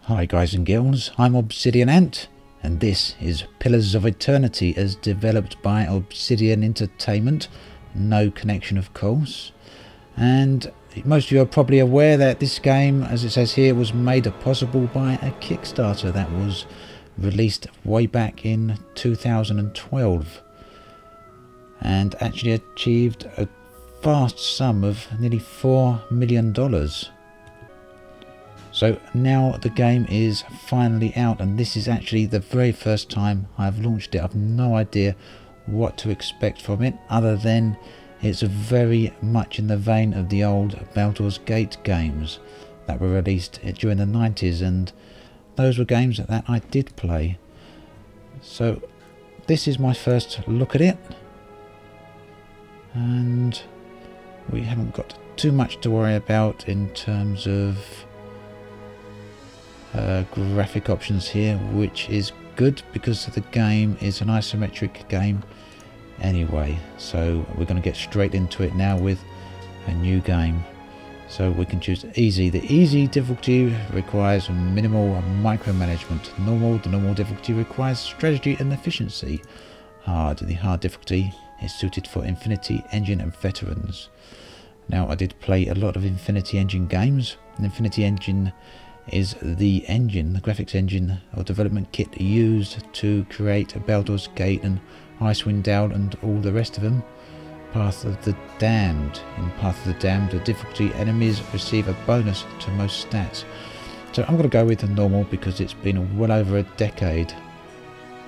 Hi guys and girls, I'm Obsidian Ant, and this is Pillars of Eternity as developed by Obsidian Entertainment. No connection of course. And most of you are probably aware that this game, as it says here, was made possible by a Kickstarter that was released way back in 2012 and actually achieved a vast sum of nearly $4 million. So now the game is finally out, and this is actually the very first time I've launched it. I've no idea what to expect from it, other than it's very much in the vein of the old Baldur's Gate games that were released during the 90s, and those were games that I did play. So this is my first look at it, and we haven't got too much to worry about in terms of graphic options here, which is good because the game is an isometric game anyway. So we're going to get straight into it now with a new game. So we can choose easy. The easy difficulty requires minimal micromanagement. Normal, the normal difficulty requires strategy and efficiency. Hard, the hard difficulty is suited for Infinity Engine and veterans. Now I did play a lot of Infinity Engine games. An Infinity Engine is the engine, the graphics engine or development kit used to create Baldur's Gate and Icewind Dale and all the rest of them. Path of the Damned. In Path of the Damned, the difficulty enemies receive a bonus to most stats. So I'm going to go with the normal because it's been well over a decade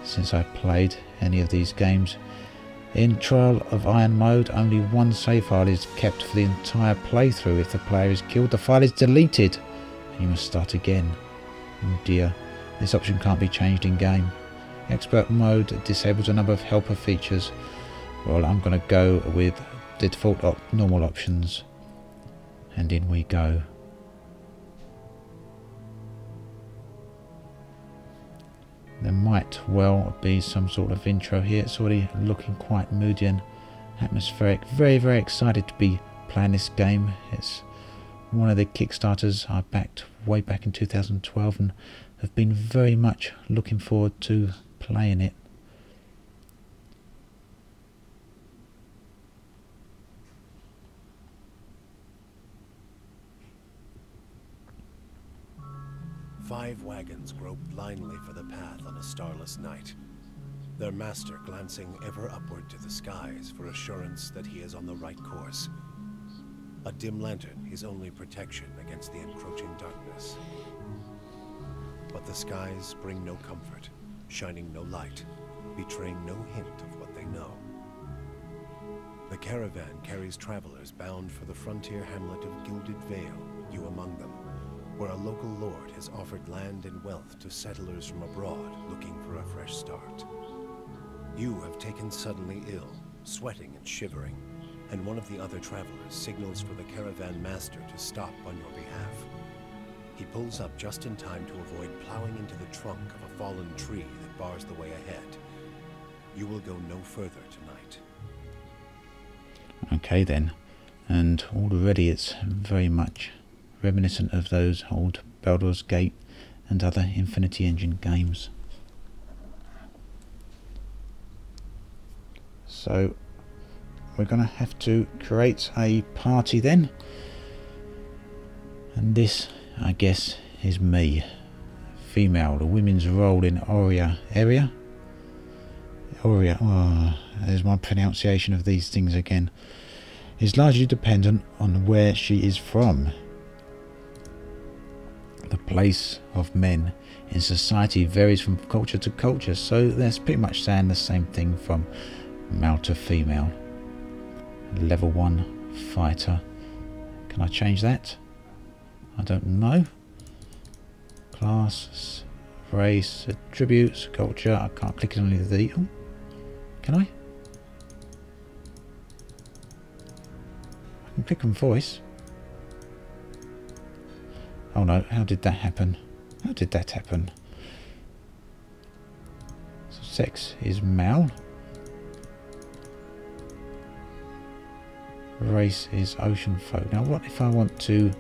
since I played any of these games. In Trial of Iron mode, only one save file is kept for the entire playthrough. If the player is killed, the file is deleted. You must start again. Oh dear, this option can't be changed in game. Expert mode disables a number of helper features. Well, I'm going to go with the default normal options, and in we go. There might well be some sort of intro here. It's already looking quite moody and atmospheric. Very, very excited to be playing this game. It's one of the Kickstarters I backed way back in 2012 and have been very much looking forward to playing it. Five wagons grope blindly for the path on a starless night, their master glancing ever upward to the skies for assurance that he is on the right course. A dim lantern, his only protection against the encroaching darkness. But the skies bring no comfort, shining no light, betraying no hint of what they know. The caravan carries travelers bound for the frontier hamlet of Gilded Vale, you among them, where a local lord has offered land and wealth to settlers from abroad looking for a fresh start. You have taken suddenly ill, sweating and shivering, and one of the other travelers signals for the caravan master to stop on your behalf. He pulls up just in time to avoid plowing into the trunk of a fallen tree that bars the way ahead. You will go no further tonight. Okay then, and already it's very much reminiscent of those old Baldur's Gate and other Infinity Engine games. So we're going to have to create a party then, and this I guess is me, female. The women's role in Aurea, oh, there's my pronunciation of these things again, is largely dependent on where she is from. The place of men in society varies from culture to culture, so that's pretty much saying the same thing from male to female. Level 1 fighter. Can I change that? I don't know. Class, race, attributes, culture. I can't click on any of the... Oh, can I? I can click on voice. Oh no, how did that happen? How did that happen? So sex is male. Race is ocean folk. Now what if I want to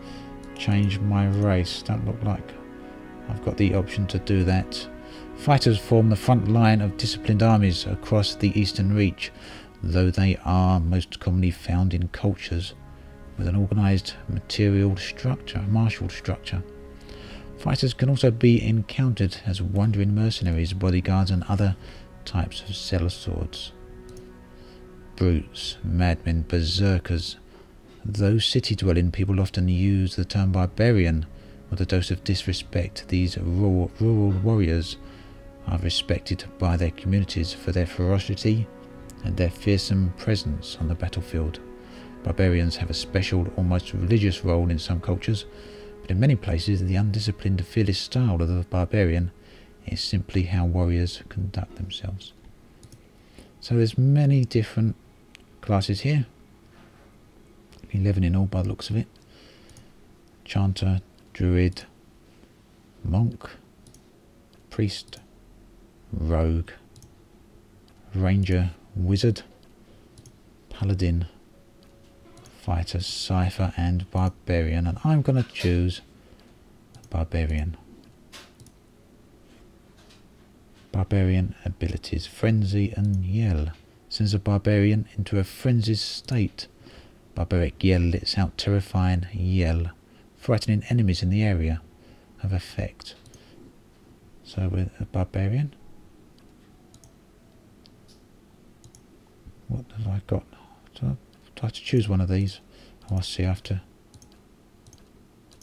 change my race? Don't look like I've got the option to do that. Fighters form the front line of disciplined armies across the Eastern Reach, though they are most commonly found in cultures with an organised martial structure. Fighters can also be encountered as wandering mercenaries, bodyguards and other types of sellswords. Brutes, madmen, berserkers. Though city-dwelling people often use the term barbarian with a dose of disrespect, these rural warriors are respected by their communities for their ferocity and their fearsome presence on the battlefield. Barbarians have a special, almost religious role in some cultures, but in many places the undisciplined, fearless style of the barbarian is simply how warriors conduct themselves. So there's many different classes here. 11 in all by the looks of it. Chanter, druid, monk, priest, rogue, ranger, wizard, paladin, fighter, cipher and barbarian, and I'm going to choose barbarian. Barbarian abilities: frenzy and yell. Sends a barbarian into a frenzied state. Barbaric yell lets out terrifying yell, frightening enemies in the area of effect. So with a barbarian, what have I got? Do I have to choose one of these? Oh, I see. I have to. Do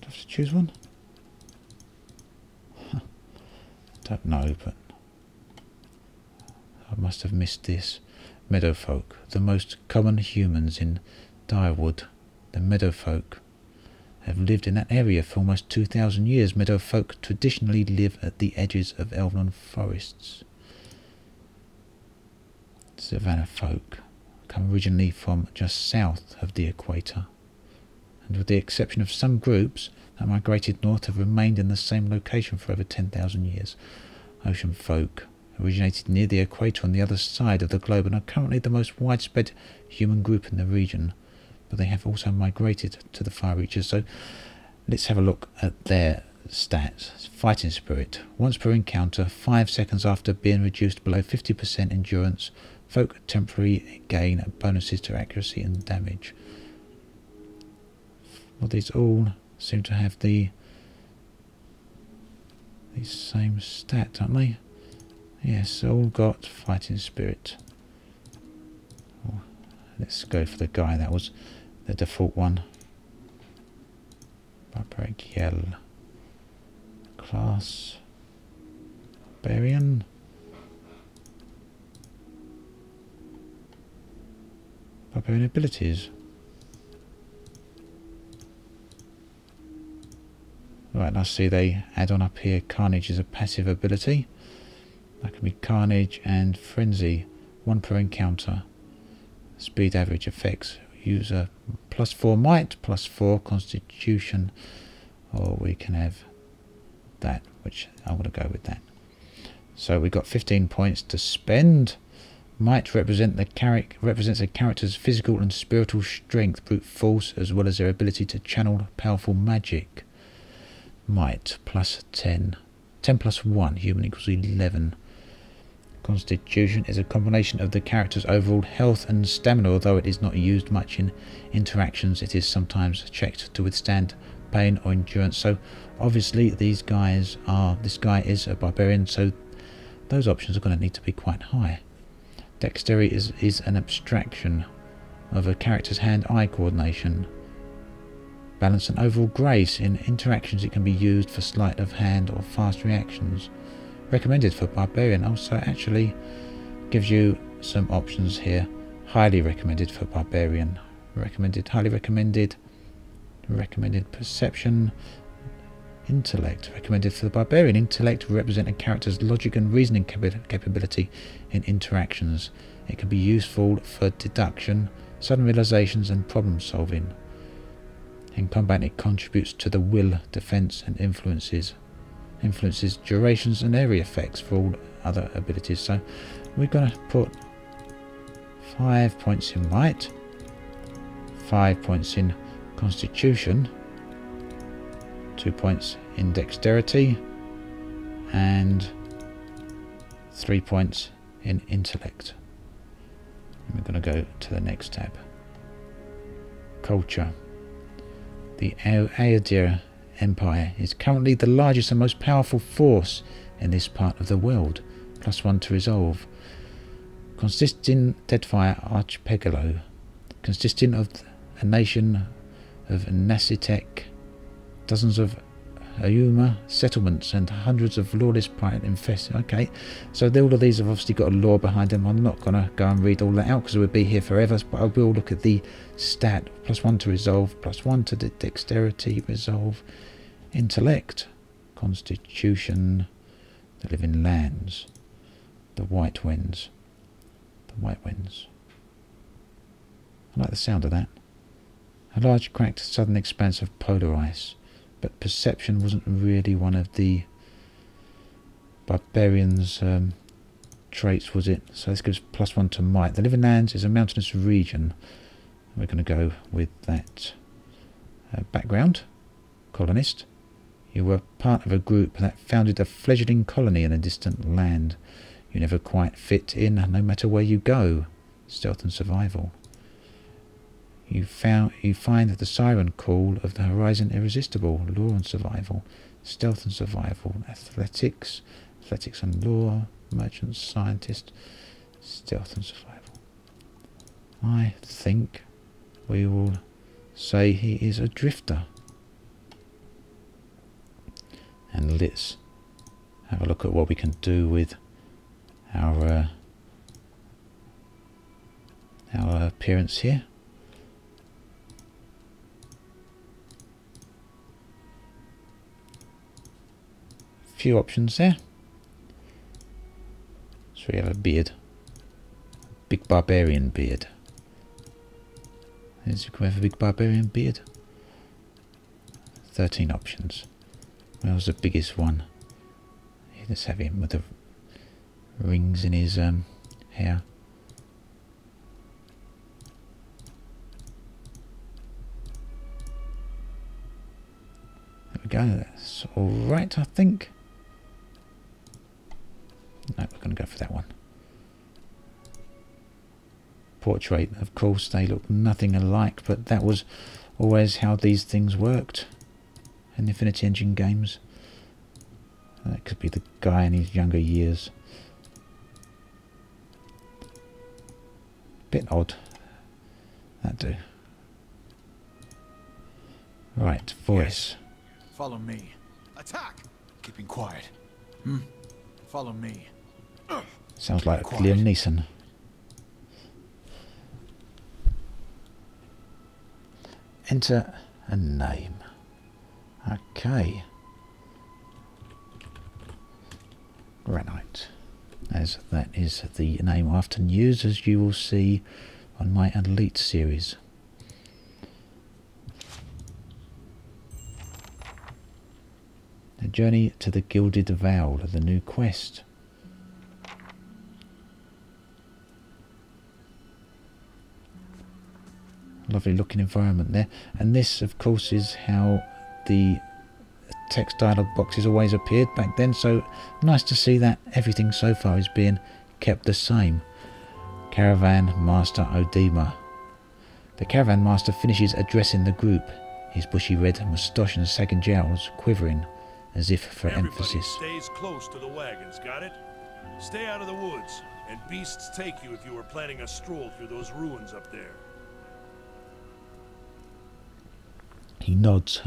I have to choose one? I don't know, but I must have missed this. Meadowfolk, the most common humans in Direwood. The Meadowfolk have lived in that area for almost 2,000 years. Meadowfolk traditionally live at the edges of elven forests. Savannah folk come originally from just south of the equator, and with the exception of some groups that migrated north, have remained in the same location for over 10,000 years. Ocean folk originated near the equator on the other side of the globe and are currently the most widespread human group in the region, but they have also migrated to the far reaches. So let's have a look at their stats. Fighting spirit: once per encounter, 5 seconds after being reduced below 50% endurance, folk temporarily gain bonuses to accuracy and damage. Well, these all seem to have these same stat, don't they? Yes, all got fighting spirit. Oh, let's go for the guy that was the default one. Barbaric yell. Class barbarian. Barbarian abilities. Right, I see they add on up here. Carnage is a passive ability. That can be Carnage and Frenzy, 1 per encounter. Speed average effects: user +4 might, +4 constitution, or we can have that, which I'm going to go with that. So we've got 15 points to spend. Might represents a character's physical and spiritual strength, brute force, as well as their ability to channel powerful magic. Might +10. 10 + 1, human equals 11. Constitution is a combination of the character's overall health and stamina. Although it is not used much in interactions, it is sometimes checked to withstand pain or endurance. So obviously this guy is a barbarian, so those options are going to need to be quite high. Dexterity is an abstraction of a character's hand-eye coordination. Balance and overall grace. In interactions it can be used for sleight of hand or fast reactions. Recommended for barbarian. Also actually gives you some options here. Highly recommended for barbarian. Recommended, highly recommended. Recommended perception. Intellect. Recommended for the barbarian. Intellect represent a character's logic and reasoning capability in interactions. It can be useful for deduction, sudden realizations and problem solving. In combat it contributes to the will, defense and influences durations and area effects for all other abilities. So we're going to put 5 points in might, 5 points in constitution, 2 points in dexterity, and 3 points in intellect. And we're going to go to the next tab. Culture. The Aedir Empire is currently the largest and most powerful force in this part of the world. +1 to resolve. Consisting Deadfire Archipelago. Consisting of a nation of Nasitek, dozens of Ayuma settlements and hundreds of lawless private infested. Okay, so all of these have obviously got a lore behind them. I'm not going to go and read all that out because we'll be here forever, but I will look at the stat. +1 to resolve, +1 to dexterity, resolve, intellect, constitution, the living lands, the white winds. The white winds. I like the sound of that. A large cracked southern expanse of polar ice. But perception wasn't really one of the barbarians' traits, was it? So this gives +1 to might. The living lands is a mountainous region. We're going to go with that background. Colonist. You were part of a group that founded a fledgling colony in a distant land. You never quite fit in, no matter where you go. Stealth and survival. You find the siren call of the horizon irresistible. Lore and survival. Stealth and survival. Athletics. Athletics and lore. Merchant, scientist. Stealth and survival. I think we will say he is a drifter. And let's have a look at what we can do with our appearance here. Few options there. So we have a beard, big barbarian beard. As you can have a big barbarian beard. 13 options. Where's the biggest one? Let's have him with the rings in his hair. There we go. That's all right, I think. No, we're going to go for that one. Portrait, of course, they look nothing alike, but that was always how these things worked in Infinity Engine games. That could be the guy in his younger years. Bit odd. That'd do. Right, voice. Yes. Follow me. Attack! Keeping quiet. Follow me. Sounds like Liam Neeson. Enter a name. Okay. Granite. As that is the name I often use, as you will see on my Elite series. The journey to the Gilded Vow, the new quest. Lovely looking environment there, and this of course is how the text dialogue boxes always appeared back then, so nice to see that everything so far is being kept the same. Caravan Master Odema. The Caravan Master finishes addressing the group, his bushy red moustache and sagging jowls quivering as if for emphasis. Stays close to the wagons, got it? Stay out of the woods, and beasts take you if you were planning a stroll through those ruins up there. He nods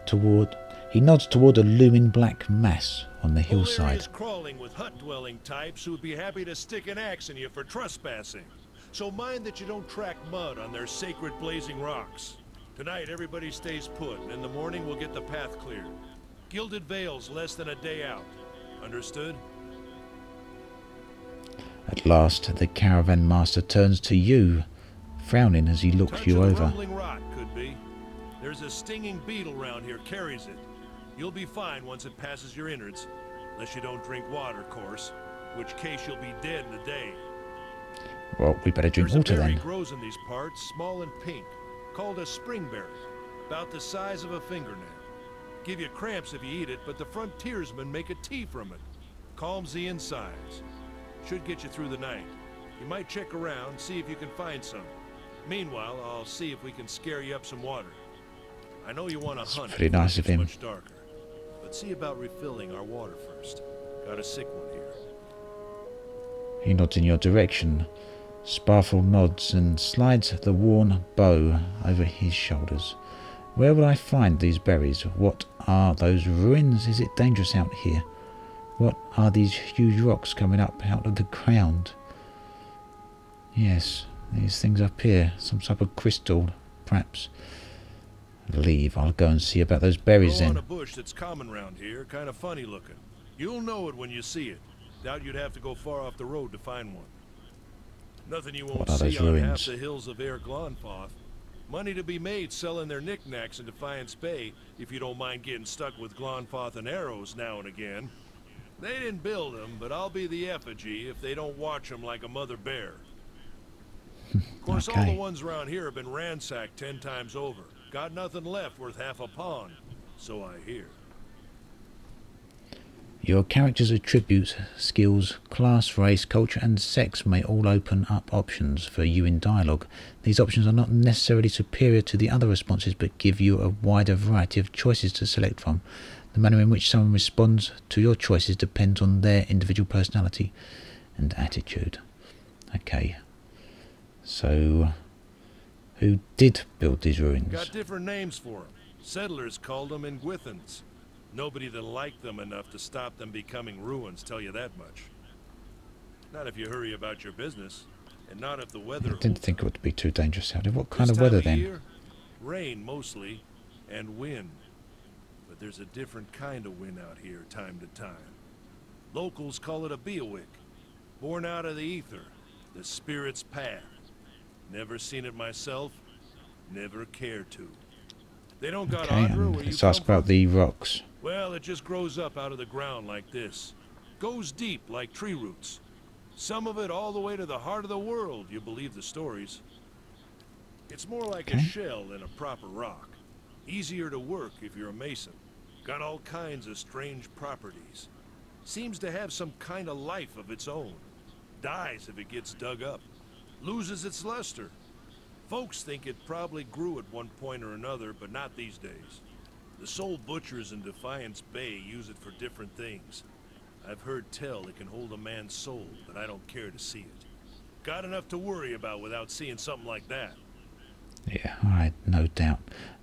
toward a looming black mass on the hillside. Is crawling with hut-dwelling types who'd be happy to stick an axe in you for trespassing. So mind that you don't track mud on their sacred blazing rocks. Tonight everybody stays put, and in the morning we'll get the path cleared. Gilded Vale's less than a day out. Understood? At last, the Caravan Master turns to you, frowning as he looks you over. Rumbling rock could be. There's a stinging beetle round here carries it. You'll be fine once it passes your innards, unless you don't drink water, of course, in which case you'll be dead in a day. Well, we better drink water then. There's a berry grows in these parts, small and pink, called a springberry, about the size of a fingernail. Give you cramps if you eat it, but the frontiersmen make a tea from it. Calms the insides. Should get you through the night. You might check around, see if you can find some. Meanwhile, I'll see if we can scare you up some water. I know you want to hunt. Pretty nice of him. Much darker. But see about refilling our water first. Got a sick one here. He nods in your direction. Sparful nods and slides the worn bow over his shoulders. Where will I find these berries? What are those ruins? Is it dangerous out here? What are these huge rocks coming up out of the ground? Yes, these things up here. Some type of crystal, perhaps. Leave. I'll go and see about those berries then. On a bush that's common round here, kind of funny looking. You'll know it when you see it. Doubt you'd have to go far off the road to find one. Nothing you won't see on half the hills of Air Glonfoth. Money to be made selling their knickknacks in Defiance Bay, if you don't mind getting stuck with Glonfoth and arrows now and again. They didn't build them, but I'll be the effigy if they don't watch them like a mother bear. Of course, all the ones around here have been ransacked 10 times over. Got nothing left worth half a pond, so I hear. Your character's attributes, skills, class, race, culture and sex may all open up options for you in dialogue. These options are not necessarily superior to the other responses but give you a wider variety of choices to select from. The manner in which someone responds to your choices depends on their individual personality and attitude. Okay, so who did build these ruins? Got different names for them. Settlers called them Ingwithans. Nobody that liked them enough to stop them becoming ruins, tell you that much. Not if you hurry about your business, and not if the weather... I didn't think it would be too dangerous out here. What kind of weather then? Year, rain mostly, and wind. But there's a different kind of wind out here time to time. Locals call it a Beowick, born out of the ether, the spirit's path. Never seen it myself, never cared to. They don't got Audra where you let's ask about the rocks. Well, it just grows up out of the ground like this. Goes deep like tree roots. Some of it all the way to the heart of the world, you believe the stories. It's more like a shell than a proper rock. Easier to work if you're a mason. Got all kinds of strange properties. Seems to have some kind of life of its own. Dies if it gets dug up. Loses its luster. Folks think it probably grew at one point or another, but not these days. The soul butchers in Defiance Bay use it for different things. I've heard tell it can hold a man's soul, but I don't care to see it. Got enough to worry about without seeing something like that. Yeah, alright, no doubt.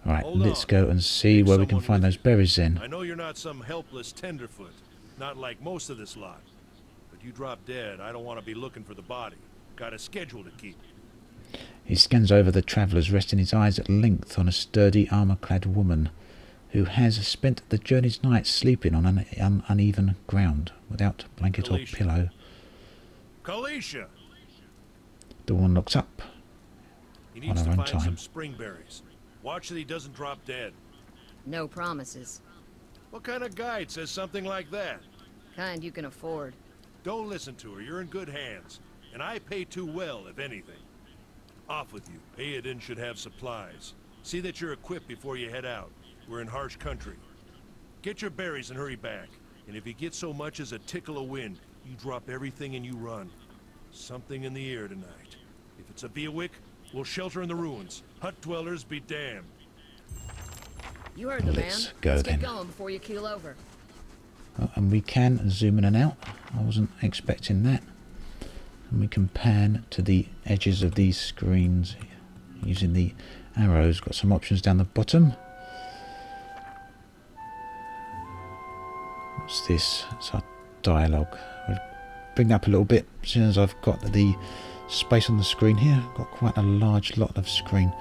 Alright, let's go and see where we can find those berries then. I know you're not some helpless tenderfoot, not like most of this lot. But you drop dead, I don't want to be looking for the body. Got a schedule to keep. He scans over the travellers, resting his eyes at length on a sturdy, armour-clad woman who has spent the journey's night sleeping on uneven ground, without blanket or pillow. Kalisha! The woman looks up. He needs to find some springberries. Watch that he doesn't drop dead. No promises. What kind of guide says something like that? Kind you can afford. Don't listen to her, you're in good hands. And I pay too well, if anything. Off with you. Aiden should have supplies. See that you're equipped before you head out. We're in harsh country. Get your berries and hurry back. And if you get so much as a tickle of wind, you drop everything and you run. Something in the air tonight. If it's a Beowick, we'll shelter in the ruins. Hut dwellers be damned. You heard the man. Let's go Let's then. get going before you keel over. Oh, and we can zoom in and out. I wasn't expecting that. And we can pan to the edges of these screens using the arrows. Got some options down the bottom. What's this? It's our dialogue. I'll bring that up a little bit as soon as I've got the space on the screen here. Got quite a large lot of screen.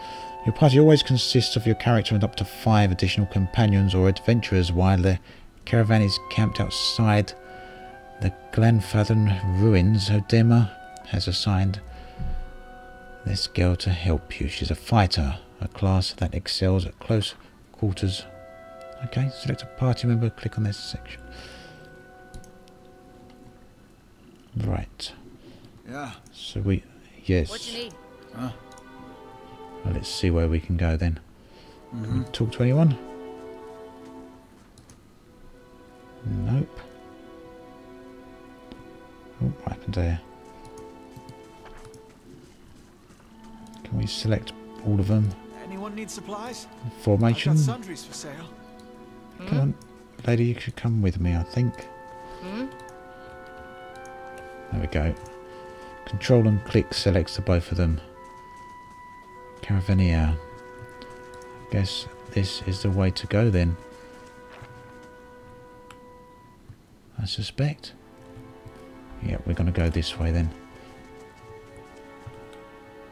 Your party always consists of your character and up to 5 additional companions or adventurers while the caravan is camped outside the Glenfathen ruins. Odema has assigned this girl to help you. She's a fighter, a class that excels at close quarters. Okay, select a party member, click on this section. Right. Yeah. So we... Yes. What you need? Huh? Well, let's see where we can go then. Can we talk to anyone? happened there? Can we select all of them? Anyone need supplies? Formation. I've got sundries for sale. Come on, lady, you should come with me, I think. There we go. Control and click selects the both of them. Caravan. Guess this is the way to go then. I suspect. Yeah, we're going to go this way then.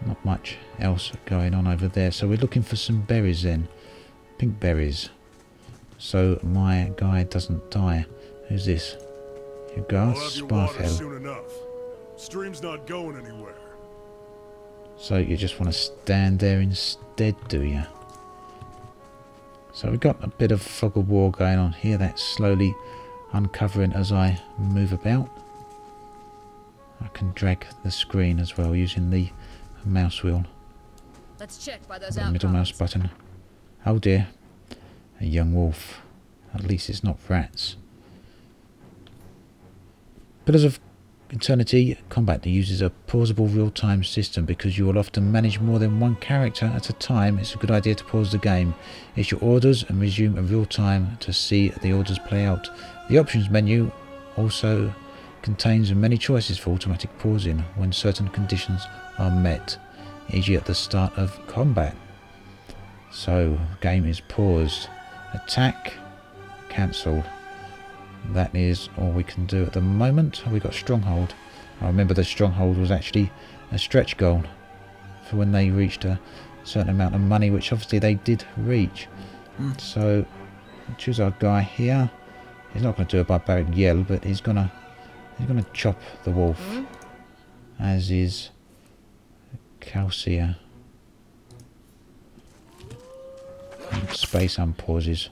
Not much else going on over there. So we're looking for some berries then. Pink berries. So my guy doesn't die. Who's this? You go, Sparfell. Soon enough. Stream's not going anywhere. So you just want to stand there instead, do you? So we've got a bit of fog of war going on here. That's slowly uncovering as I move about. I can drag the screen as well using the mouse wheel. Let's check by those The middle mouse button. Oh dear. A young wolf. At least it's not rats. Pillars of Eternity Combat uses a pausable real-time system. Because you will often manage more than one character at a time, it's a good idea to pause the game, issue orders and resume in real time to see the orders play out. The options menu also contains many choices for automatic pausing when certain conditions are met, e.g. at the start of combat. So, game is paused. Attack, cancelled. That is all we can do at the moment. We got Stronghold. I remember the Stronghold was actually a stretch goal for when they reached a certain amount of money, which obviously they did reach. So, choose our guy here. He's not going to do a barbaric yell, but he's gonna chop the wolf, as is Calcia. Space unpauses.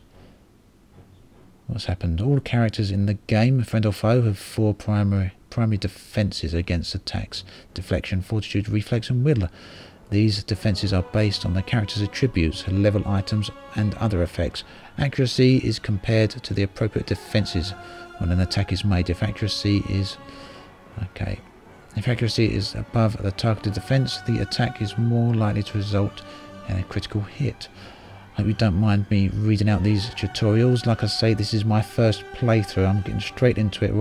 What's happened? All characters in the game, friend or foe, have 4 primary defences against attacks: deflection, fortitude, reflex and will. These defences are based on the character's attributes, level items and other effects. Accuracy is compared to the appropriate defences when an attack is made. If accuracy is above the targeted defence, the attack is more likely to result in a critical hit. Hope you don't mind me reading out these tutorials. Like I say, this is my first playthrough. I'm getting straight into it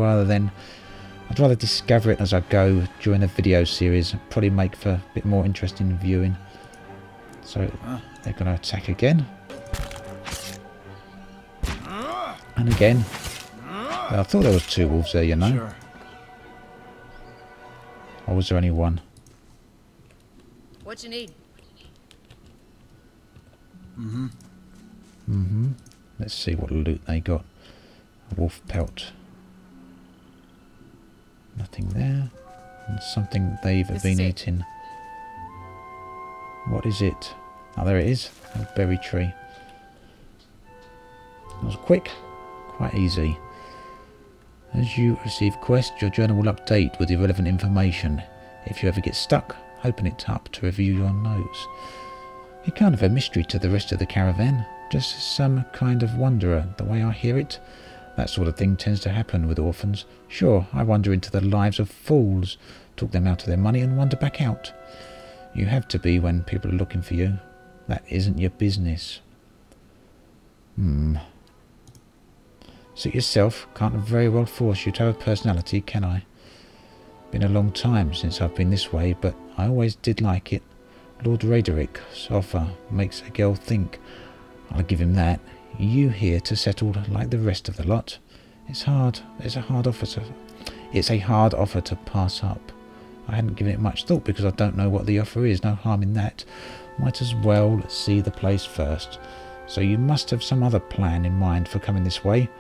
I'd rather discover it as I go during the video series. Probably make for a bit more interesting viewing. So they're going to attack again. And again. Well, I thought there was 2 wolves there, you know. Sure. Or was there only 1? What you need? Let's see what loot they got. A wolf pelt. Nothing there. And something they've been eating. What is it? Oh, there it is. A berry tree. That was quick. Quite easy. As you receive quests, your journal will update with the relevant information. If you ever get stuck, open it up to review your notes. You're kind of a mystery to the rest of the caravan. Just some kind of wanderer, the way I hear it. That sort of thing tends to happen with orphans. Sure, I wander into the lives of fools, talk them out of their money and wander back out. You have to be when people are looking for you. That isn't your business. Suit yourself. Can't very well force you to have a personality, can I? Been a long time since I've been this way, but I always did like it. Lord Raderick's offer makes a girl think. I'll give him that. You here to settle like the rest of the lot. It's a hard offer to pass up. I hadn't given it much thought because I don't know what the offer is. No harm in that. Might as well see the place first. So you must have some other plan in mind for coming this way.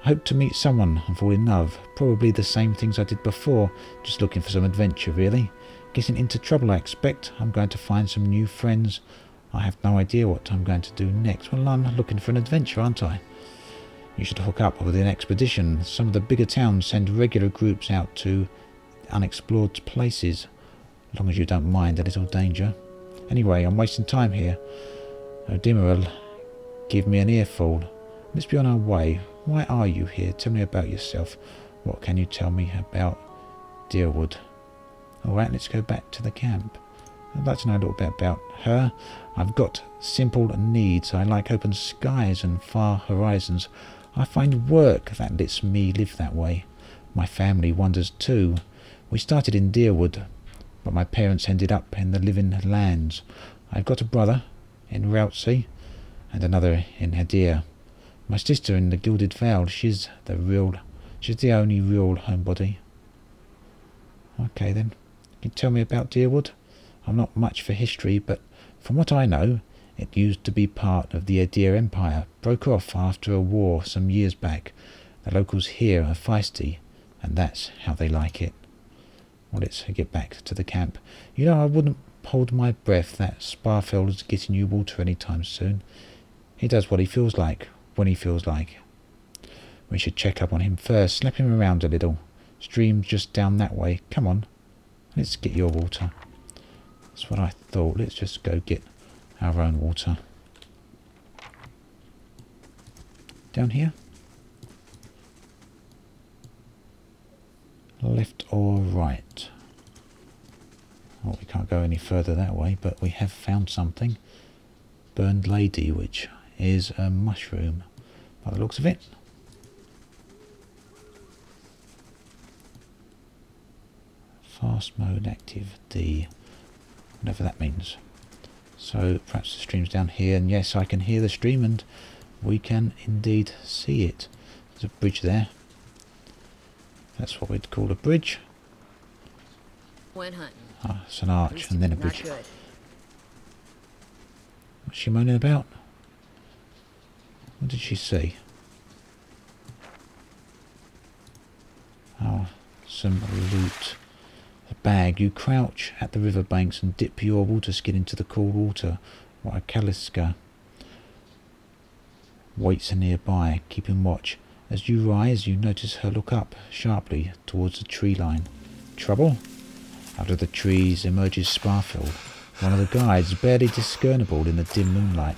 I hope to meet someone and fall in love. Probably the same things I did before. Just looking for some adventure, really. Getting into trouble, I expect. I'm going to find some new friends. I have no idea what I'm going to do next. Well, I'm looking for an adventure, aren't I? You should hook up with an expedition. Some of the bigger towns send regular groups out to unexplored places. As long as you don't mind a little danger. Anyway, I'm wasting time here. Odimiral, give me an earful. Let's be on our way. Why are you here? Tell me about yourself. What can you tell me about Deerwood. Alright, let's go back to the camp. I'd like to know a little bit about her. I've got simple needs. I like open skies and far horizons. I find work that lets me live that way. My family wanders too. We started in Deerwood, but my parents ended up in the Living Lands. I've got a brother in Routsey and another in Hadir. My sister in the Gilded Vale. She's the only real homebody. Okay then. Can you tell me about Deerwood? I'm not much for history, but from what I know, it used to be part of the Hadir Empire. Broke off after a war some years back. The locals here are feisty, and that's how they like it. Well, let's get back to the camp. You know, I wouldn't hold my breath that Sparfeld's getting you water anytime soon. He does what he feels like, when he feels like. We should check up on him first, slap him around a little. Stream's just down that way. Come on, let's get your water. That's what I thought. Let's just go get our own water. Down here? Left or right? Oh, we can't go any further that way, but we have found something. Burned lady, which is a mushroom by the looks of it. Fast mode active D, whatever that means. So perhaps the stream's down here, and yes, I can hear the stream and we can indeed see it. There's a bridge there. That's what we'd call a bridge. Went hunting. Ah, it's an arch and then a bridge. Not good. What's she moaning about? What did she say? Oh, some loot. A bag. You crouch at the riverbanks and dip your water skin into the cool water. What a Kaliska. Waits nearby, keeping watch. As you rise, you notice her look up sharply towards the tree line. Trouble? Out of the trees emerges Sparfeld, one of the guides, barely discernible in the dim moonlight.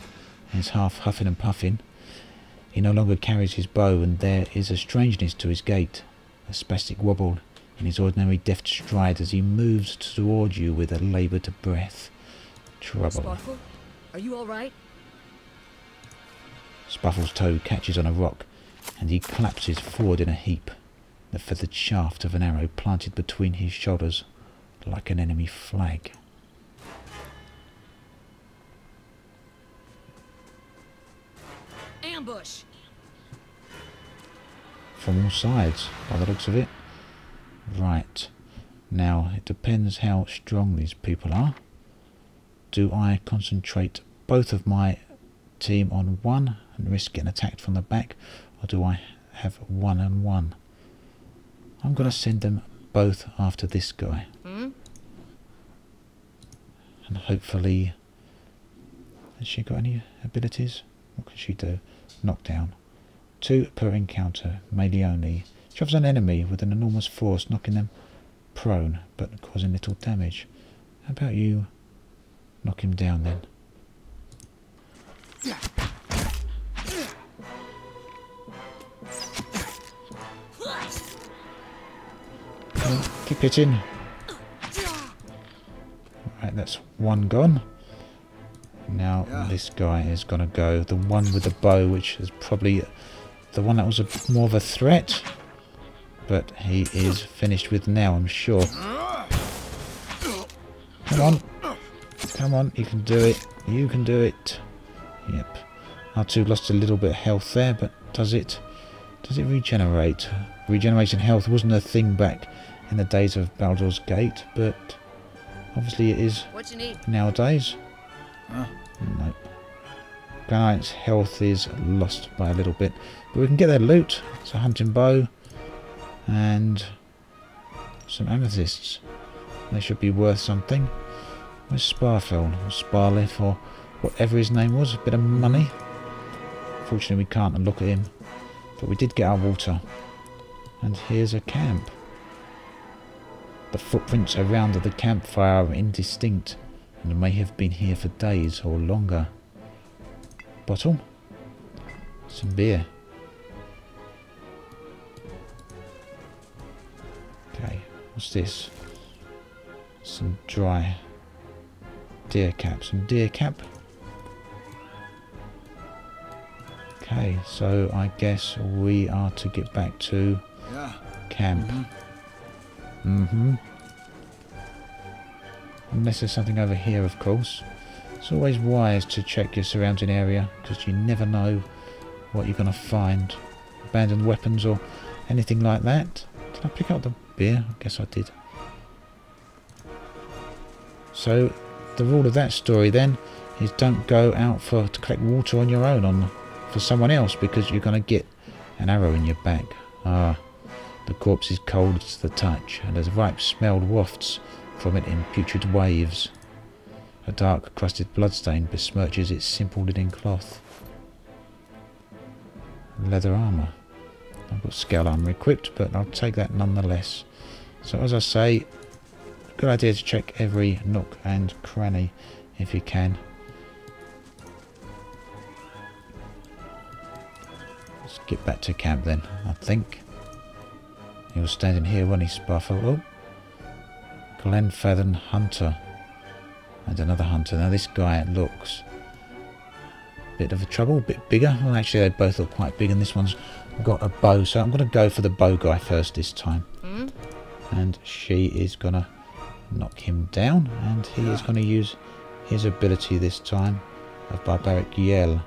He's half huffing and puffing. He no longer carries his bow, and there is a strangeness to his gait, a spastic wobble in his ordinary deft stride as he moves toward you with a laboured breath. Trouble. Sparkle, are you all right? Sparkle's toe catches on a rock, and he collapses forward in a heap, the feathered shaft of an arrow planted between his shoulders like an enemy flag. Ambush! From all sides, by the looks of it. Right. Now, it depends how strong these people are. Do I concentrate both of my team on one and risk getting attacked from the back, or do I have one and one? I'm going to send them both after this guy. And hopefully... Has she got any abilities? What can she do? Knockdown. 2 per encounter, melee only. Shoves an enemy with an enormous force, knocking them prone, but causing little damage. How about you knock him down then? Keep hitting. Right, that's one gone. Now this guy is going to go. The one with the bow, which is probably the one that was more of a threat. But he is finished with now, I'm sure. Come on. Come on, you can do it. You can do it. Yep. R2 lost a little bit of health there, but does it regenerate? Regeneration health wasn't a thing back in the days of Baldur's Gate, but obviously it is What you need? nowadays. Nope. Granite's health is lost by a little bit, but we can get their loot. It's a hunting bow and some amethysts. They should be worth something. Where's Sparfeld or Sparleth or whatever his name was? A bit of money. Unfortunately we can't look at him, but we did get our water. And here's a camp. The footprints around the campfire are indistinct and may have been here for days or longer. Bottle? Some beer. Okay, What's this? Some dry deer cap. Some deer cap. Okay, so I guess we are to get back to camp. Unless there's something over here, of course. It's always wise to check your surrounding area, because you never know what you're going to find. Abandoned weapons or anything like that. Did I pick up the beer? I guess I did. So the rule of that story then is don't go out to collect water on your own for someone else, because you're going to get an arrow in your back. Ah, the corpse is cold to the touch, and as ripe smell wafts from it in putrid waves. A dark crusted bloodstain besmirches its simple linen cloth. Leather armour. I've got scale armour equipped, but I'll take that nonetheless. So as I say, good idea to check every nook and cranny if you can. Let's get back to camp then, I think. He was standing here when he sparkled. Oh, Glenfathan Hunter. And another hunter. Now this guy looks a bit of a trouble, a bit bigger. Well, actually they both look quite big, and this one's got a bow, so I'm going to go for the bow guy first this time. And she is going to knock him down, and he is going to use his ability this time of barbaric yell,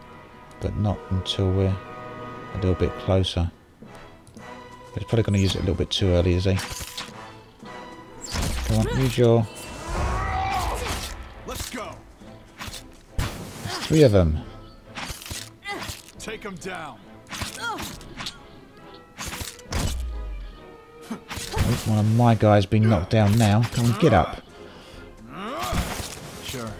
but not until we're a little bit closer. He's probably going to use it a little bit too early, is he? Come on, use your... Let's go. There's 3 of them. Take them down. One of my guys being knocked down now. Come on, get up. Sure.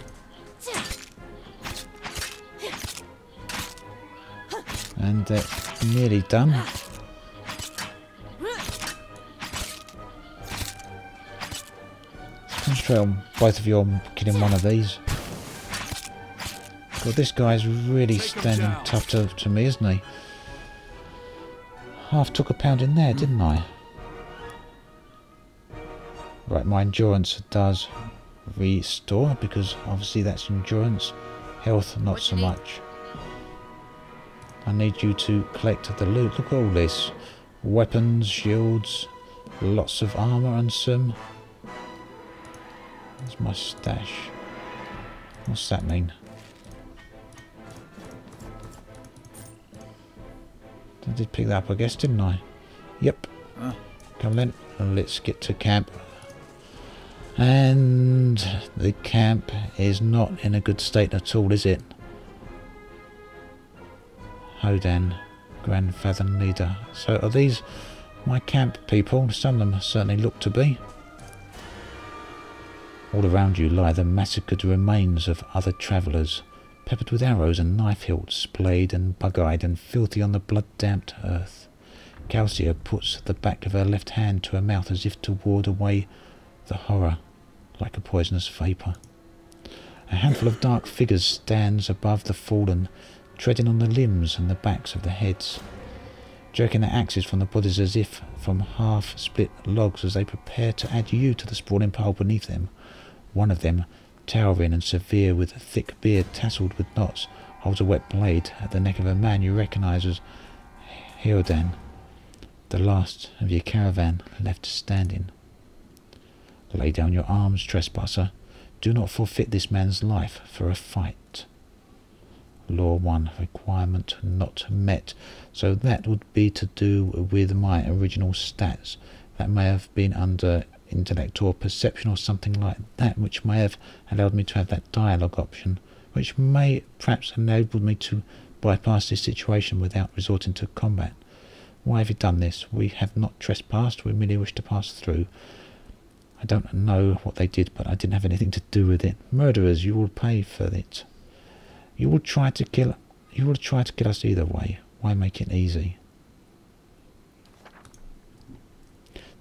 And nearly done. Concentrate on both of you on killing one of these. God, this guy's really standing tough to me, isn't he? Half took a pound in there, didn't I? Right, my endurance does restore, because obviously that's endurance. Health, not so much. I need you to collect the loot. Look at all this. Weapons, shields, lots of armour and some... That's my stash. What's that mean? I did pick that up, I guess, didn't I? Yep. Come then, let's get to camp. And the camp is not in a good state at all, is it? Hodan, Grandfather leader. So are these my camp people? Some of them certainly look to be. All around you lie the massacred remains of other travellers, peppered with arrows and knife hilts, splayed and bug-eyed and filthy on the blood-damped earth. Calcia puts the back of her left hand to her mouth as if to ward away the horror, like a poisonous vapour. A handful of dark figures stands above the fallen, treading on the limbs and the backs of the heads, jerking their axes from the bodies as if from half-split logs as they prepare to add you to the sprawling pile beneath them. One of them, towering and severe with thick beard tasseled with knots, holds a wet blade at the neck of a man you recognise as Hodan, the last of your caravan left standing. Lay down your arms, trespasser. Do not forfeit this man's life for a fight. Law 1, requirement not met. So that would be to do with my original stats. That may have been under intellect or perception or something like that, which may have allowed me to have that dialogue option, which may perhaps enable me to bypass this situation without resorting to combat. Why have you done this? We have not trespassed, we merely wish to pass through. I don't know what they did, but I didn't have anything to do with it. Murderers, you will pay for it. You will try to kill us either way. Why make it easy?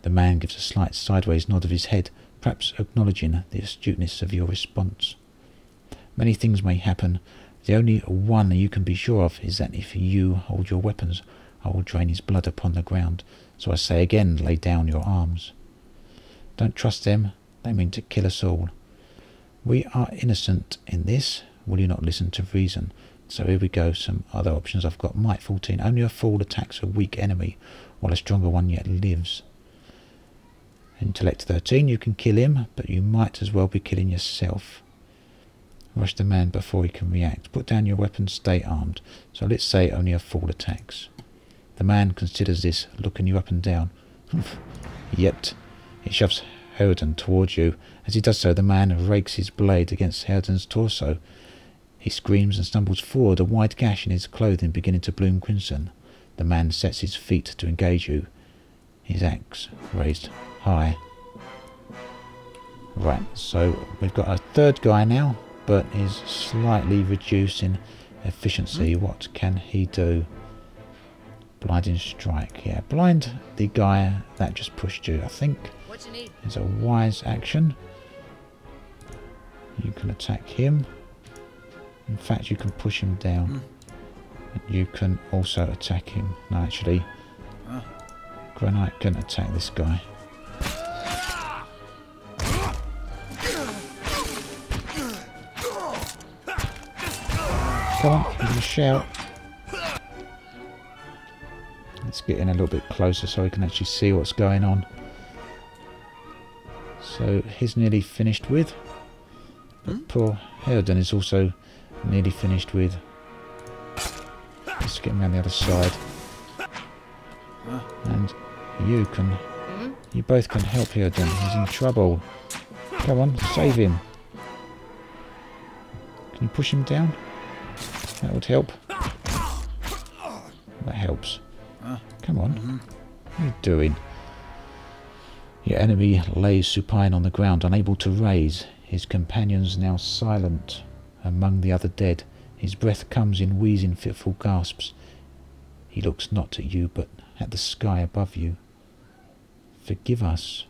The man gives a slight sideways nod of his head, perhaps acknowledging the astuteness of your response. Many things may happen. The only one you can be sure of is that if you hold your weapons, I will drain his blood upon the ground. So I say again, lay down your arms. Don't trust them. They mean to kill us all. We are innocent in this. Will you not listen to reason? So here we go, some other options I've got. Might 14. Only a fool attacks a weak enemy, while a stronger one yet lives. Intellect 13. You can kill him, but you might as well be killing yourself. Rush the man before he can react. Put down your weapon, stay armed. So let's say only a fool attacks. The man considers this, looking you up and down. Yep. He shoves Harridan towards you. As he does so, the man rakes his blade against Harridan's torso. He screams and stumbles forward, a wide gash in his clothing beginning to bloom crimson. The man sets his feet to engage you, his axe raised high. Right, so we've got a third guy now, but is slightly reducing efficiency. What can he do? Blinding strike. Yeah, blind the guy that just pushed you. I think What you need? it's a wise action. You can attack him. In fact, you can push him down. And you can also attack him. No, actually, Granite can attack this guy. Come on, give him a shout. Let's get in a little bit closer so we can actually see what's going on. So he's nearly finished with. But poor Harridan is also nearly finished with. Let's get him around the other side. And you can... You both can help Harridan. He's in trouble. Come on, save him. Can you push him down? That would help. That helps. Come on. What are you doing? Your enemy lays supine on the ground, unable to raise. His companions now silent among the other dead. His breath comes in wheezing, fitful gasps. He looks not at you, but at the sky above you. Forgive us.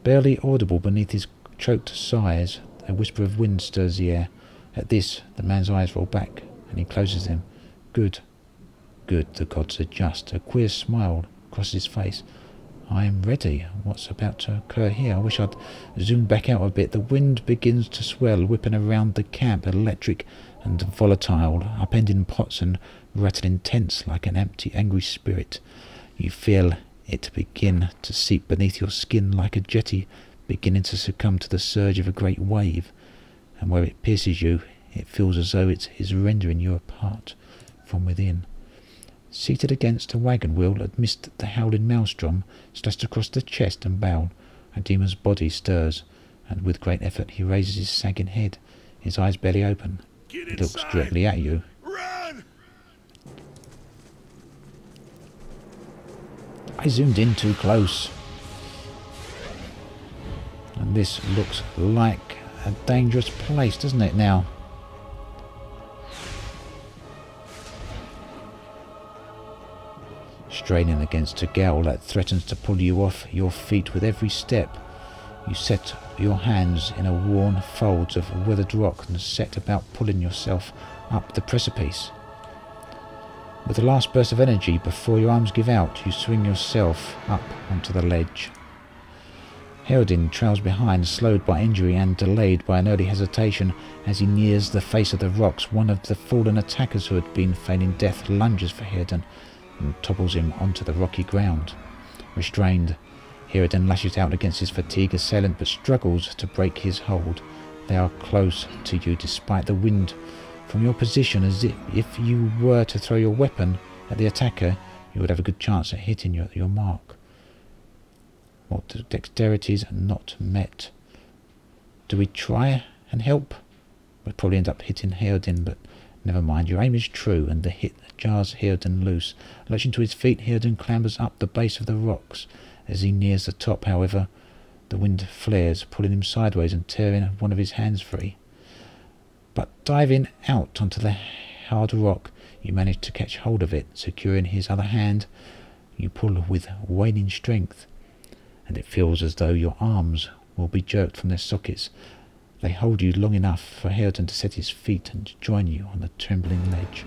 Barely audible beneath his choked sighs, a whisper of wind stirs the air. At this, the man's eyes roll back, and he closes them. Good. Good, the gods are just. A queer smile crosses his face. I am ready. What's about to occur here? I wish I'd zoomed back out a bit. The wind begins to swell, whipping around the camp, electric and volatile, upending pots and rattling tents like an empty, angry spirit. You feel it begin to seep beneath your skin like a jetty beginning to succumb to the surge of a great wave. And where it pierces you, it feels as though it is rendering you apart from within. Seated against a wagon wheel amidst the howling maelstrom, slashed across the chest and bowel, a demon's body stirs, and with great effort he raises his sagging head, his eyes barely open. He looks directly at you. Run! I zoomed in too close. And this looks like a dangerous place, doesn't it now? Straining against a gale that threatens to pull you off your feet with every step. You set your hands in a worn folds of weathered rock and set about pulling yourself up the precipice. With the last burst of energy before your arms give out, you swing yourself up onto the ledge. Harridan trails behind, slowed by injury and delayed by an early hesitation. As he nears the face of the rocks, one of the fallen attackers who had been feigning death lunges for Harridan and topples him onto the rocky ground. Restrained, Harridan lashes out against his fatigued assailant but struggles to break his hold. They are close to you despite the wind. From your position, as if you were to throw your weapon at the attacker, you would have a good chance at hitting your mark. Well, the dexterities are not met. Do we try and help? We'd probably end up hitting Harridan, but never mind. Your aim is true, and the hit jars Harridan loose. Lurching to his feet, Harridan clambers up the base of the rocks. As he nears the top, however, the wind flares, pulling him sideways and tearing one of his hands free. But diving out onto the hard rock, you manage to catch hold of it. Securing his other hand, you pull with waning strength, and it feels as though your arms will be jerked from their sockets. They hold you long enough for Harridan to set his feet and join you on the trembling ledge.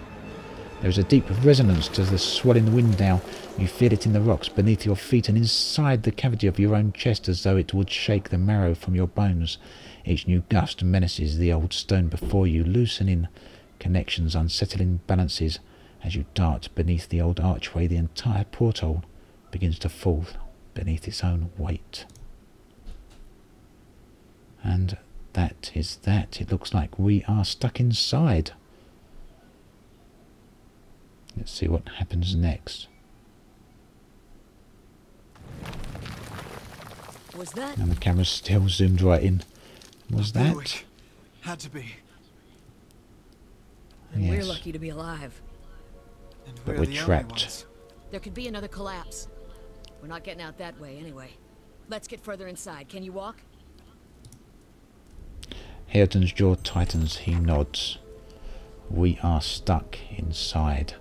There is a deep resonance to the swelling wind now. You feel it in the rocks beneath your feet and inside the cavity of your own chest, as though it would shake the marrow from your bones. Each new gust menaces the old stone before you, loosening connections, unsettling balances. As you dart beneath the old archway, the entire porthole begins to fall beneath its own weight. And that is that. It looks like we are stuck inside. Let's see what happens next. Was that? And the camera's still zoomed right in. Was that? Had to be. And we're Yes. lucky to be alive. And But we're we're the only trapped. ones. There could be another collapse. We're not getting out that way anyway. Let's get further inside. Can you walk? Hareton's jaw tightens. He nods. We are stuck inside.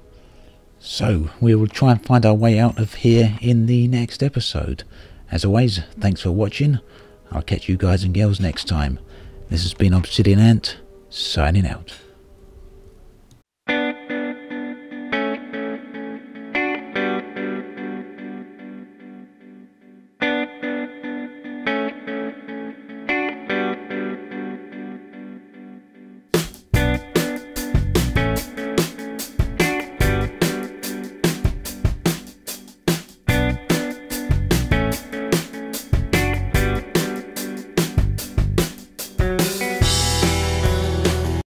So, we will try and find our way out of here in the next episode. As always, thanks for watching. I'll catch you guys and girls next time. This has been Obsidian Ant, signing out.